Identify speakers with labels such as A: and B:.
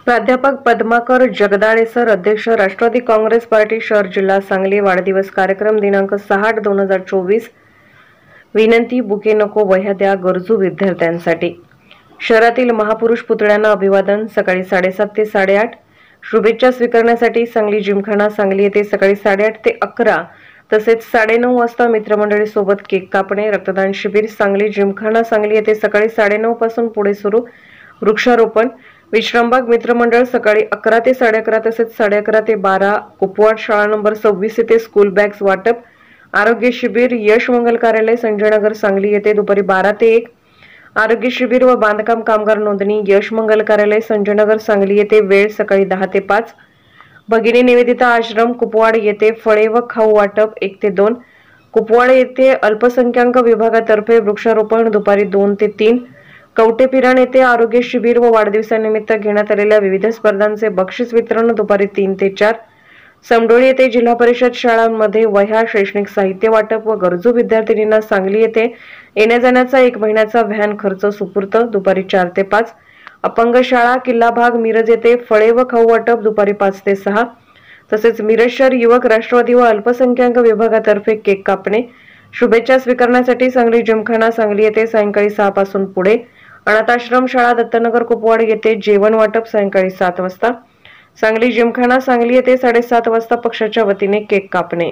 A: प्राध्यापक पद्माकर जगदाळे सर, अध्यक्ष, राष्ट्रवादी काँग्रेस पार्टी, शहर जिल्हा सांगली। वाढदिवस कार्यक्रम दिनांक 6/8/2024। विनंती, बुके नको, वह्या द्या गरजू विद्यार्थ्यांसाठी। शहरातील महापुरुष पुतळ्यांना अभिवादन सकाळी 7:30 ते 8:30। शुभेच्छा स्वीकारण्यासाठी सांगली जिमखाना सांगली येथे सकाळी 8:30 ते 11, तसेच 9:30 वाजता मित्रमंडळी सोबत केक कापणे। रक्तदान शिबिर सांगली जिमखाना सांगली येथे सकाळी 9:30 पासून पुढे सुरू। वृक्षारोपण विश्रामबाग मित्रमंडळ सकाळी 11 ते 11:30, तसेच 11:30 ते 12। कुपवाड शाळा नंबर 26 येथे स्कूल बॅग्स वाटप। आरोग्य शिबिर यश मंगल कार्यालय संजयनगर सांगली येथे दुपारी 12 ते 1। आरोग्य शिबिर व बांधकाम कामगार नोंदणी यश मंगल कार्यालय संजयनगर सांगली येथे, वेळ सकाळी 10 ते 5। भगिनी निवेदिता आश्रम कुपवाड येथे फळे व खाऊ वाटप 1 ते 2। कुपवाड येथे अल्पसंख्याक विभागातर्फे वृक्षारोपण दुपारी 2 ते 3। कवठेपिराण येथे आरोग्य शिबिर व वाढदिवसानिमित्त घेण्यात आलेल्या विविध स्पर्धांचे बक्षीस वितरण दुपारी 3 ते 4। समडोळी येथे जिल्हा परिषद शाळांमध्ये वह्या, शैक्षणिक साहित्य वाटप व गरजू विद्यार्थिनींना सांगली येथे येण्या जाण्याचा 1 महिन्याचा व्हॅन खर्च सुपूर्त दुपारी 4 ते 5। अपंग शाळा किल्ला भाग मिरज येथे फळे व खाऊ वाटप दुपारी 5 ते 6। तसेच मिरज शहर युवक राष्ट्रवादी व अल्पसंख्याक विभागातर्फे केक कापणे। शुभेच्छा स्वीकारण्यासाठी सांगली जिमखाना सांगली येथे सायंकाळी 6 पासून पुढे। अनाथाश्रम शाळा दत्तनगर कुपवाड येथे जेवण वाटप सायंकाळी 7 वाजता। सांगली जिमखाना सांगली येथे 7:30 वाजता पक्षाच्या वतीने केक कापणे।